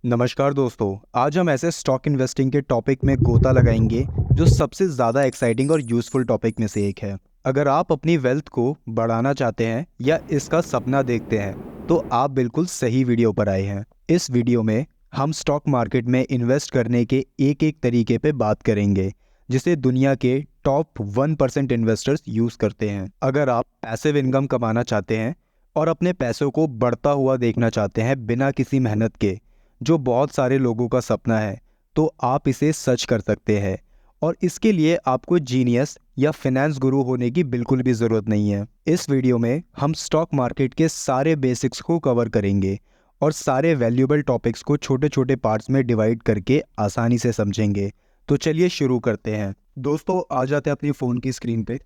नमस्कार दोस्तों, आज हम ऐसे स्टॉक इन्वेस्टिंग के टॉपिक में गोता लगाएंगे जो सबसे ज़्यादा एक्साइटिंग और यूज़फुल टॉपिक में से एक है। अगर आप अपनी वेल्थ को बढ़ाना चाहते हैं या इसका सपना देखते हैं तो आप बिल्कुल सही वीडियो पर आए हैं। इस वीडियो में हम स्टॉक मार्केट में इन्वेस्ट करने के एक एक तरीके पे बात करेंगे जिसे दुनिया के टॉप 1% इन्वेस्टर्स यूज़ करते हैं। अगर आप पैसिव इनकम कमाना चाहते हैं और अपने पैसों को बढ़ता हुआ देखना चाहते हैं बिना किसी मेहनत के, जो बहुत सारे लोगों का सपना है, तो आप इसे सच कर सकते हैं। और इसके लिए आपको जीनियस या फाइनेंस गुरु होने की बिल्कुल भी ज़रूरत नहीं है। इस वीडियो में हम स्टॉक मार्केट के सारे बेसिक्स को कवर करेंगे और सारे वैल्यूएबल टॉपिक्स को छोटे छोटे पार्ट्स में डिवाइड करके आसानी से समझेंगे। तो चलिए शुरू करते हैं। दोस्तों, आ जाते हैं अपनी फ़ोन की स्क्रीन पे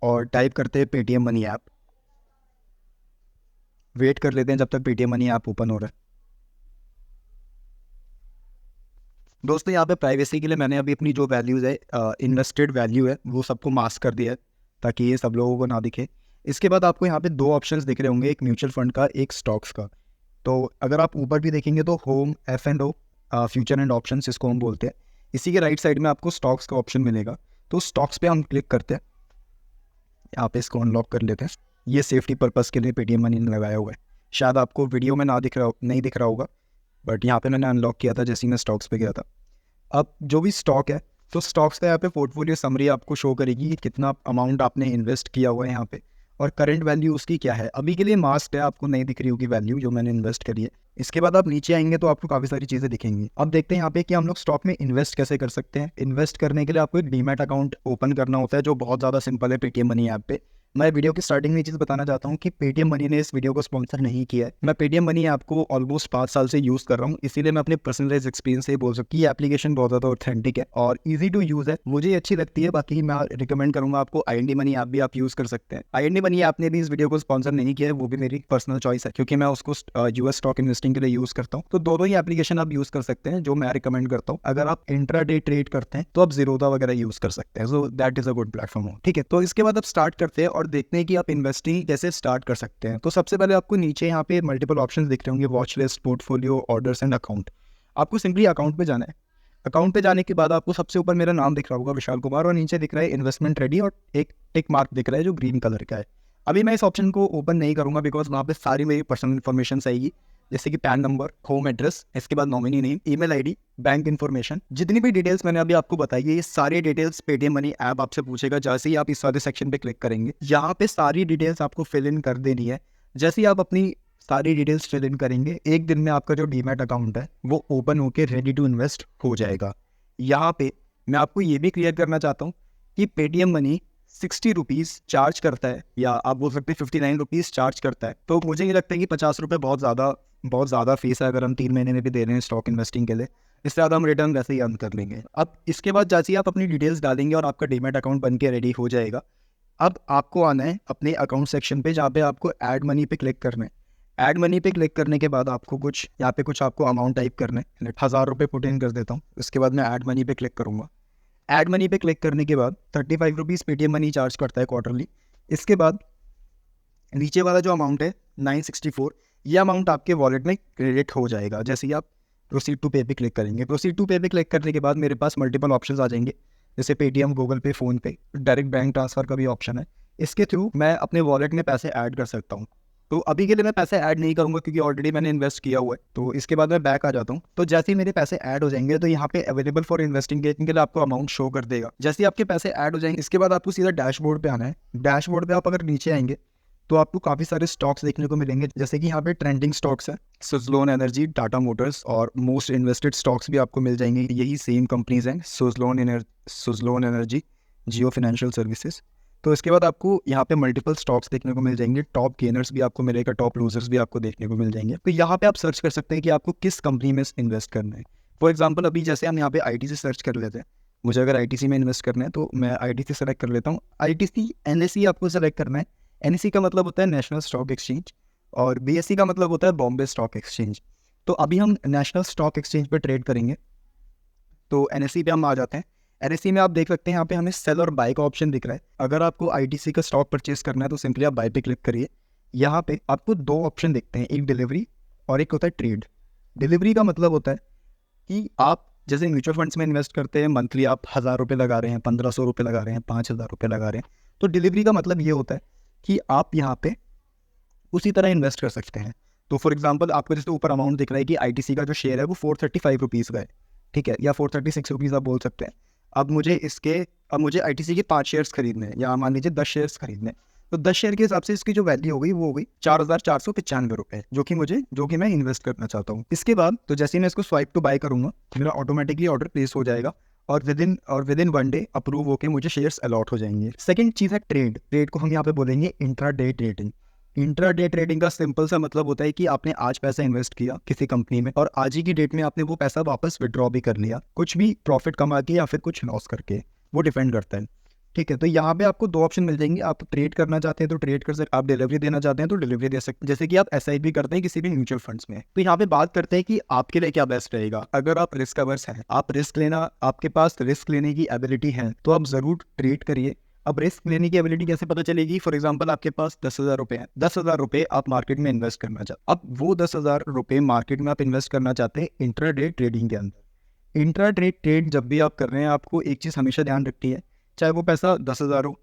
और टाइप करते हैं पेटीएम मनी ऐप। वेट कर लेते हैं जब तक पेटीएम मनी ऐप ओपन हो रहा है। दोस्तों, यहाँ पे प्राइवेसी के लिए मैंने अभी अपनी जो वैल्यूज़ है, इन्वेस्टेड वैल्यू है, वो सबको मास्क कर दिया है ताकि ये सब लोगों को ना दिखे। इसके बाद आपको यहाँ पे दो ऑप्शंस दिख रहे होंगे, एक म्यूचुअल फंड का, एक स्टॉक्स का। तो अगर आप ऊपर भी देखेंगे तो home F&O, future and options इसको हम बोलते हैं। इसी के राइट साइड में आपको स्टॉक्स का ऑप्शन मिलेगा। तो स्टॉक्स पे हम क्लिक करते हैं। यहाँ पे इसको अनलॉक कर लेते हैं। ये सेफ्टी पर्पज़ के लिए पेटीएम मनी ने लगाया हुआ है। शायद आपको वीडियो में नहीं दिख रहा होगा, बट यहाँ पे मैंने अनलॉक किया था जैसे ही मैं स्टॉक्स पे गया था। अब जो भी स्टॉक है, तो स्टॉक्स का यहाँ पे पोर्टफोलियो समरी आपको शो करेगी कि कितना अमाउंट आपने इन्वेस्ट किया हुआ है यहाँ पे और करंट वैल्यू उसकी क्या है। अभी के लिए मास्क है, आपको नहीं दिख रही होगी वैल्यू जो मैंने इन्वेस्ट करी है। इसके बाद आप नीचे आएंगे तो आपको काफ़ी सारी चीज़ें दिखेंगी। अब देखते हैं यहाँ पे कि हम लोग स्टॉक में इन्वेस्ट कैसे कर सकते हैं। इन्वेस्ट करने के लिए आपको एक डीमैट अकाउंट ओपन करना होता है जो बहुत ज़्यादा सिंपल है पेटीएम मनी ऐप पे। मैं वीडियो की स्टार्टिंग में ये चीज़ बताना चाहता हूँ कि पेटीएम मनी ने इस वीडियो को स्पॉन्सर नहीं किया है। मैं पेटीएम मनी ऐप को ऑलमोस्ट 5 साल से यूज़ कर रहा हूँ, इसीलिए मैं अपने पर्सनलाइज एक्सपीरियंस से बोल सकता हूँ कि ये एप्लीकेशन बहुत ज़्यादा ऑथेंटिक है और ईजी टू यूज़ है। मुझे अच्छी लगती है। बाकी मैं रिकमेंड करूँगा आपको IND मनी ऐप भी आप यूज़ कर सकते हैं। IND मनी ऐप ने भी इस वीडियो को स्पॉन्सर नहीं किया है, वो भी मेरी पर्सनल चॉइस है क्योंकि मैं उसको US स्टॉक इन्वेस्टिंग के लिए यूज़ करता हूँ। तो दोनों ही एप्लीकेशन आप यूज़ कर सकते हैं जो मैं रिकमेंड करता हूँ। अगर आप इंट्राडे ट्रेड करते हैं तो आप ज़ीरोधा वगैरह यूज़ कर सकते हैं। So that is a good platform. ठीक है, तो इसके बाद आप स्टार्ट करते हैं और देखते हैं कि आप इन्वेस्टिंग कैसे स्टार्ट कर सकते हैं। तो सबसे पहले आपको नीचे यहाँ पे मल्टीपल ऑप्शंस दिख रहे होंगे, watch list, portfolio, orders and account. आपको सिंपली अकाउंट पे जाना है। अकाउंट पे जाने के बाद आपको सबसे ऊपर मेरा नाम दिख रहा होगा, विशाल कुमार, और नीचे दिख रहा है इन्वेस्टमेंट रेडी और एक टिक मार्क दिख रहा है जो ग्रीन कलर का है। अभी मैं इस ऑप्शन को ओपन नहीं करूंगा बिकॉज वहाँ पे सारी मेरी पर्सनल इन्फॉर्मेशन आएगी, जैसे कि पैन नंबर, होम एड्रेस, इसके बाद nominee name, email ID, bank information. जितनी भी डिटेल्स मैंने अभी आपको बताई है, ये सारी डिटेल्स पेटीएम मनी ऐप आपसे पूछेगा जैसे ही आप इस वाले सेक्शन पे क्लिक करेंगे। यहाँ पे सारी डिटेल्स आपको फिल इन कर देनी है। जैसे ही आप अपनी सारी डिटेल्स फिल इन करेंगे, एक दिन में आपका जो डीमैट अकाउंट है वो ओपन होके रेडी टू इन्वेस्ट हो जाएगा। यहाँ पे मैं आपको ये भी क्लियर करना चाहता हूँ कि पेटीएम मनी 60 रुपीज़ चार्ज करता है, या आप बोल सकते हैं 59 रुपीज़ चार्ज करता है। तो मुझे ये लगता है कि 50 रुपये बहुत ज़्यादा फीस है अगर हम 3 महीने में भी दे रहे हैं स्टॉक इन्वेस्टिंग के लिए। इससे ज़्यादा हम रिटर्न वैसे ही अर्न कर लेंगे। अब इसके बाद जैसे ही आप अपनी डिटेल्स डालेंगे और आपका डीमैट अकाउंट बन के रेडी हो जाएगा, अब आपको आना है अपने अकाउंट सेक्शन पे जहाँ पे आपको ऐड मनी पे क्लिक करना है। ऐड मनी पे क्लिक करने के बाद आपको यहाँ पे कुछ आपको अमाउंट टाइप करना है। 1000 रुपये पुट इन कर देता हूँ। इसके बाद मैं ऐड मनी पे क्लिक करूँगा। ऐड मनी पे क्लिक करने के बाद 35 रुपीज़ पेटीएम मनी चार्ज करता है क्वार्टरली। इसके बाद नीचे वाला जो अमाउंट है 964, ये अमाउंट आपके वॉलेट में क्रेडिट हो जाएगा जैसे ही आप प्रोसीड टू पे पे क्लिक करेंगे। प्रोसीड टू पे पे क्लिक करने के बाद मेरे पास मल्टीपल ऑप्शंस आ जाएंगे, जैसे पेटीएम, गूगल पे, फ़ोन पे, डायरेक्ट बैंक ट्रांसफ़र का भी ऑप्शन है। इसके थ्रू मैं अपने वॉलेट में पैसे ऐड कर सकता हूँ। तो अभी के लिए मैं पैसे ऐड नहीं करूँगा क्योंकि ऑलरेडी मैंने इन्वेस्ट किया हुआ है। तो इसके बाद मैं बैक आ जाता हूँ। तो जैसे ही मेरे पैसे ऐड हो जाएंगे तो यहाँ पे अवेलेबल फॉर इन्वेस्टिंग के लिए आपको अमाउंट शो कर देगा। जैसे ही आपके पैसे ऐड हो जाएंगे, इसके बाद आपको सीधा डैशबोर्ड पे आना है। डैशबोर्ड पे आप अगर नीचे आएंगे तो आपको काफ़ी सारे स्टॉक्स देखने को मिलेंगे, जैसे कि यहाँ पे ट्रेंडिंग स्टॉक्स है, सुज़लोन एनर्जी, टाटा मोटर्स, और मोस्ट इन्वेस्टेड स्टॉक्स भी आपको मिल जाएंगे। यही सेम कंपनीज हैं, सुज़लोन एनर्जी, जियो फाइनेंशियल सर्विसेज। तो इसके बाद आपको यहाँ पे मल्टीपल स्टॉक्स देखने को मिल जाएंगे। टॉप गेनर्स भी आपको मिलेगा, टॉप लूजर्स भी आपको देखने को मिल जाएंगे। तो यहाँ पे आप सर्च कर सकते हैं कि आपको किस कंपनी में इन्वेस्ट करना है। फॉर एग्जाम्पल अभी जैसे हम यहाँ पे ITC सर्च कर लेते हैं। मुझे अगर ITC में इन्वेस्ट करना है तो मैं ITC सेलेक्ट कर लेता हूँ। ITC NSE आपको सेलेक्ट करना है। NSE का मतलब होता है नेशनल स्टॉक एक्सचेंज और BSE का मतलब होता है बॉम्बे स्टॉक एक्सचेंज। तो अभी हम नेशनल स्टॉक एक्सचेंज पे ट्रेड करेंगे, तो NSE पे हम आ जाते हैं। NSE में आप देख सकते हैं यहाँ पे हमें सेल और बाय का ऑप्शन दिख रहा है। अगर आपको ITC का स्टॉक परचेज करना है तो सिंपली आप बाय पे क्लिक करिए। यहाँ पे आपको दो ऑप्शन दिखते हैं, एक डिलीवरी और एक होता है ट्रेड। डिलीवरी का मतलब होता है कि आप जैसे म्यूचुअल फंड्स में इन्वेस्ट करते हैं, मंथली आप 1000 रुपये लगा रहे हैं, 1500 रुपये लगा रहे हैं, 5000 रुपये लगा रहे हैं, तो डिलीवरी का मतलब ये होता है कि आप यहाँ पे उसी तरह इन्वेस्ट कर सकते हैं। तो फॉर एग्जांपल आपको जैसे ऊपर अमाउंट दिख रहा है कि आईटीसी का जो शेयर है वो 435 रुपीज़ का है, ठीक है, या 436 रुपीज़ आप बोल सकते हैं। अब मुझे आईटीसी के 5 शेयर्स खरीदने हैं, या मान लीजिए 10 शेयर्स खरीदने हैं, तो 10 शेयर के हिसाब से इसकी जो वैल्यू हो गई वो हो गई 4495 रुपये, जो कि मैं इन्वेस्ट करना चाहता हूँ। इसके बाद तो जैसे ही मैं इसको स्वाइप टू बाय करूँगा, मेरा ऑटोमेटिकली ऑर्डर प्लेस हो जाएगा और विद इन 1 डे अप्रूव होकर मुझे शेयर्स अलॉट हो जाएंगे। सेकंड चीज़ है ट्रेड को हम यहाँ पे बोलेंगे इंट्राडे ट्रेडिंग। इंट्राडे ट्रेडिंग का सिंपल सा मतलब होता है कि आपने आज पैसा इन्वेस्ट किया किसी कंपनी में और आज ही की डेट में आपने वो पैसा वापस विड्रॉ भी कर लिया, कुछ भी प्रॉफिट कमा के या फिर कुछ लॉस करके, वो डिपेंड करता है, ठीक है। तो यहाँ पे आपको 2 ऑप्शन मिल जाएंगे, आप ट्रेड करना चाहते हैं तो ट्रेड कर सकते, आप डिलीवरी देना चाहते हैं तो डिलीवरी दे सकते हैं, जैसे कि आप एसआईपी करते हैं किसी भी म्यूचुअल फंड्स में। तो यहाँ पे बात करते हैं कि आपके लिए क्या बेस्ट रहेगा। अगर आप रिस्क अवर्स हैं, आपके पास रिस्क लेने की एबिलिटी है, तो आप जरूर ट्रेड करिए। अब रिस्क लेने की एबिलिटी कैसे पता चलेगी? फॉर एग्जांपल आपके पास 10,000 रुपए हैं, 10,000 रुपए आप मार्केट में इन्वेस्ट करना चाहते, अब वो 10,000 रुपए मार्केट में आप इन्वेस्ट करना चाहते हैं इंट्राडे ट्रेडिंग के अंदर। इंट्राडे ट्रेड जब भी आप कर रहे हैं, आपको एक चीज़ हमेशा ध्यान रखनी है, चाहे वो पैसा 10,000 हो,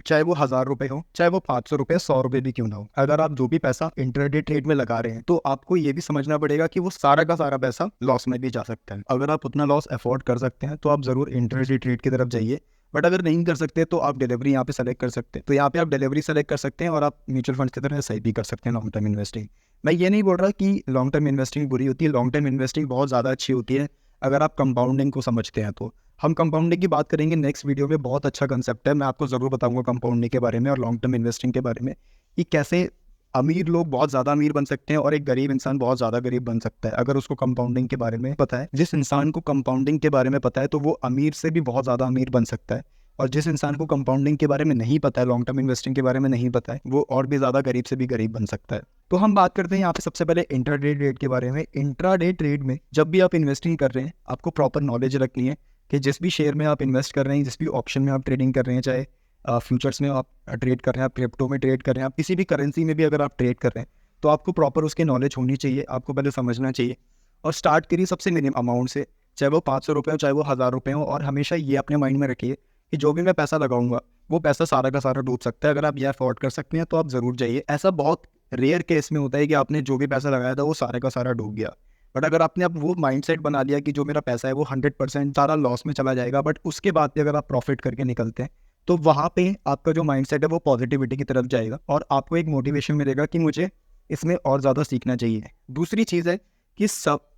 चाहे वो 1000 रुपए हो, चाहे वो 500 रुपए 100 रुपए भी क्यों ना हो, अगर आप जो भी पैसा इंट्राडे ट्रेड में लगा रहे हैं तो आपको ये भी समझना पड़ेगा कि वो सारा का सारा पैसा लॉस में भी जा सकता है। अगर आप उतना लॉस अफोर्ड कर सकते हैं तो आप जरूर इंट्राडे ट्रेड की तरफ जाइए, बट अगर नहीं कर सकते तो आप डिलीवरी यहाँ पे सेलेक्ट कर सकते हैं। तो यहाँ पे आप डिलीवरी सेलेक्ट कर सकते हैं और आप म्यूचुअल फंड्स की तरह एसआईपी कर सकते हैं लॉन्ग टर्म इन्वेस्टिंग। मैं ये नहीं बोल रहा कि लॉन्ग टर्म इन्वेस्टिंग बुरी होती है, लॉन्ग टर्म इन्वेस्टिंग बहुत ज़्यादा अच्छी होती है अगर आप कंपाउंडिंग को समझते हैं। तो हम कंपाउंडिंग की बात करेंगे नेक्स्ट वीडियो में, बहुत अच्छा कंसेप्ट है, मैं आपको ज़रूर बताऊंगा कंपाउंडिंग के बारे में और लॉन्ग टर्म इन्वेस्टिंग के बारे में, कि कैसे अमीर लोग बहुत ज़्यादा अमीर बन सकते हैं और एक गरीब इंसान बहुत ज़्यादा गरीब बन सकता है अगर उसको कंपाउंडिंग के बारे में पता है। जिस इंसान को कंपाउंडिंग के बारे में पता है तो वो अमीर से भी बहुत ज़्यादा अमीर बन सकता है, और जिस इंसान को कंपाउंडिंग के बारे में नहीं पता है, लॉन्ग टर्म इन्वेस्टिंग के बारे में नहीं पता है, वो और भी ज़्यादा गरीब से भी गरीब बन सकता है। तो हम बात करते हैं यहाँ पे सबसे पहले इंट्राडे ट्रेड के बारे में। इंट्राडे ट्रेड में जब भी आप इन्वेस्टिंग कर रहे हैं, आपको प्रॉपर नॉलेज रखनी है कि जिस भी शेयर में आप इन्वेस्ट कर रहे हैं, जिस भी ऑप्शन में आप ट्रेडिंग कर रहे हैं, चाहे फ्यूचर्स में आप ट्रेड कर रहे हैं, आप क्रिप्टो में ट्रेड कर रहे हैं, आप किसी भी करेंसी में भी अगर आप ट्रेड कर रहे हैं, तो आपको प्रॉपर उसकी नॉलेज होनी चाहिए, आपको पहले समझना चाहिए। और स्टार्ट करिए सबसे मिनिमम अमाउंट से, चाहे वो 500 रुपये हो, चाहे वो 1000 रुपये हो, और हमेशा ये अपने माइंड में रखिए कि जो भी मैं पैसा लगाऊंगा वो पैसा सारा का सारा डूब सकता है। अगर आप ये अफोर्ड कर सकते हैं तो आप ज़रूर जाइए। ऐसा बहुत रेयर केस में होता है कि आपने जो भी पैसा लगाया था वो सारा का सारा डूब गया, बट अगर आपने अब वो माइंडसेट बना लिया कि जो मेरा पैसा है वो 100% सारा लॉस में चला जाएगा, बट उसके बाद भी अगर आप प्रॉफिट करके निकलते हैं तो वहाँ पे आपका जो माइंडसेट है वो पॉजिटिविटी की तरफ जाएगा और आपको एक मोटिवेशन मिलेगा कि मुझे इसमें और ज़्यादा सीखना चाहिए। दूसरी चीज़ है कि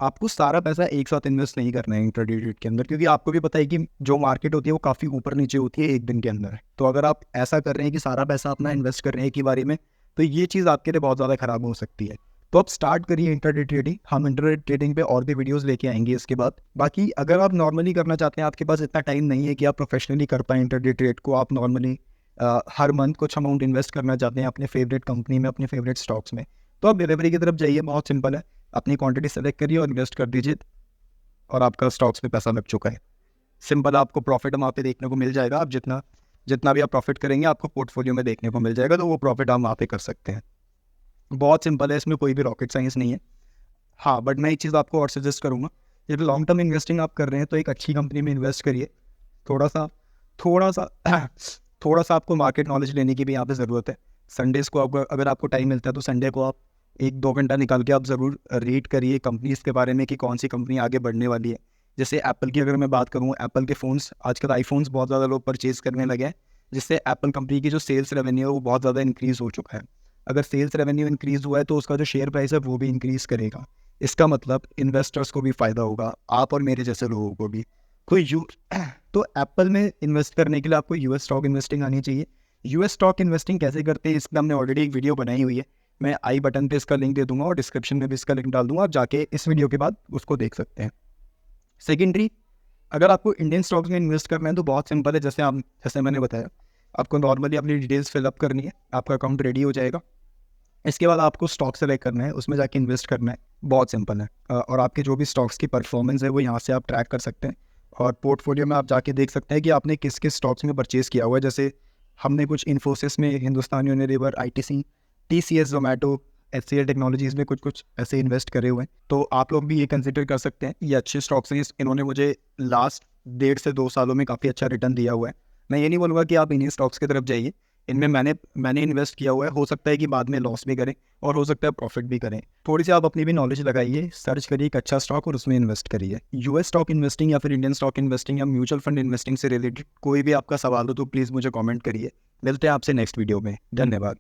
आपको सारा पैसा एक साथ इन्वेस्ट नहीं करना है इंट्राडे ट्रेड के अंदर, क्योंकि आपको भी पता है कि जो मार्केट होती है वो काफ़ी ऊपर नीचे होती है एक दिन के अंदर। तो अगर आप ऐसा कर रहे हैं कि सारा पैसा अपना इन्वेस्ट कर रहे हैं एक ही बारी में, तो ये चीज़ आपके लिए बहुत ज़्यादा खराब हो सकती है। तो आप स्टार्ट करिए इंट्राडे ट्रेडिंग, हम इंट्राडे ट्रेडिंग पे और भी वीडियोस लेके आएंगे इसके बाद। बाकी अगर आप नॉर्मली करना चाहते हैं, आपके पास इतना टाइम नहीं है कि आप प्रोफेशनली कर पाएँ इंट्राडे ट्रेड को, आप नॉर्मली हर मंथ कुछ अमाउंट इन्वेस्ट करना चाहते हैं अपने फेवरेट कंपनी में, अपने फेवरेट स्टॉक्स में, तो आप डिलीवरी की तरफ जाइए। बहुत सिंपल है, अपनी क्वांटिटी सेलेक्ट करिए और इन्वेस्ट कर दीजिए और आपका स्टॉक्स में पैसा लग चुका है। सिंपल, आपको प्रॉफिट वहाँ पे देखने को मिल जाएगा। आप जितना भी आप प्रॉफिट करेंगे आपको पोर्टफोलियो में देखने को मिल जाएगा, तो वो प्रॉफिट आप वहाँ पे कर सकते हैं। बहुत सिंपल है, इसमें कोई भी रॉकेट साइंस नहीं है। हाँ, बट मैं एक चीज़ आपको और सजेस्ट करूँगा, जब लॉन्ग टर्म इन्वेस्टिंग आप कर रहे हैं तो एक अच्छी कंपनी में इन्वेस्ट करिए। थोड़ा सा आपको मार्केट नॉलेज लेने की भी यहाँ पे ज़रूरत है। संडेज़ को अगर आपको टाइम मिलता है तो संडे को आप 1-2 घंटा निकाल के आप ज़रूर रीड करिए कंपनीज़ के बारे में कि कौन सी कंपनी आगे बढ़ने वाली है। जैसे एप्पल की अगर मैं बात करूँ, एप्पल के फ़ोन्स आजकल आईफोन्स बहुत ज़्यादा लोग परचेज़ करने लगे हैं, जिससे एप्पल कंपनी की जो सेल्स रेवेन्यू है वो बहुत ज़्यादा इंक्रीज़ हो चुका है। अगर सेल्स रेवेन्यू इंक्रीज़ हुआ है तो उसका जो शेयर प्राइस है वो भी इंक्रीज़ करेगा। इसका मतलब इन्वेस्टर्स को भी फ़ायदा होगा, आप और मेरे जैसे लोगों को भी। तो एप्पल में इन्वेस्ट करने के लिए आपको यूएस स्टॉक इन्वेस्टिंग आनी चाहिए। यूएस स्टॉक इन्वेस्टिंग कैसे करते हैं इसका हमने ऑलरेडी एक वीडियो बनाई हुई है, मैं आई बटन पे इसका लिंक दे दूंगा और डिस्क्रिप्शन में भी इसका लिंक डाल दूंगा, आप जाके इस वीडियो के बाद उसको देख सकते हैं। सेकेंडरी, अगर आपको इंडियन स्टॉक्स में इन्वेस्ट करना है तो बहुत सिंपल है, जैसे मैंने बताया, आपको नॉर्मली अपनी डिटेल्स फिलअप करनी है, आपका अकाउंट रेडी हो जाएगा। इसके बाद आपको स्टॉक सेलेक्ट करना है, उसमें जाके इन्वेस्ट करना है, बहुत सिंपल है। और आपके जो भी स्टॉक्स की परफॉर्मेंस है वो यहाँ से आप ट्रैक कर सकते हैं और पोर्टफोलियो में आप जाके देख सकते हैं कि आपने किस किस स्टॉक्स में परचेज़ किया हुआ है। जैसे हमने कुछ इन्फोसिस में, Hindustan Unilever, ITC, TCS, Zomato, HCL technologies में कुछ ऐसे इन्वेस्ट करे हुए हैं, तो आप लोग भी ये कंसिडर कर सकते हैं। ये अच्छे स्टॉक्स हैं, इन्होंने मुझे लास्ट 1.5 से 2 सालों में काफ़ी अच्छा रिटर्न दिया हुआ है। मैं ये नहीं बोलूँगा कि आप इन्हीं स्टॉक्स की तरफ जाइए, इनमें मैंने इन्वेस्ट किया हुआ है। हो सकता है कि बाद में लॉस भी करें और हो सकता है प्रॉफिट भी करें। थोड़ी सी आप अपनी भी नॉलेज लगाइए, सर्च करिए एक अच्छा स्टॉक और उसमें इन्वेस्ट करिए। यूएस स्टॉक इन्वेस्टिंग या फिर इंडियन स्टॉक इन्वेस्टिंग या म्यूचुअल फंड इन्वेस्टिंग से रिलेटेड कोई भी आपका सवाल हो तो प्लीज़ मुझे कमेंट करिए। मिलते हैं आपसे नेक्स्ट वीडियो में। धन्यवाद।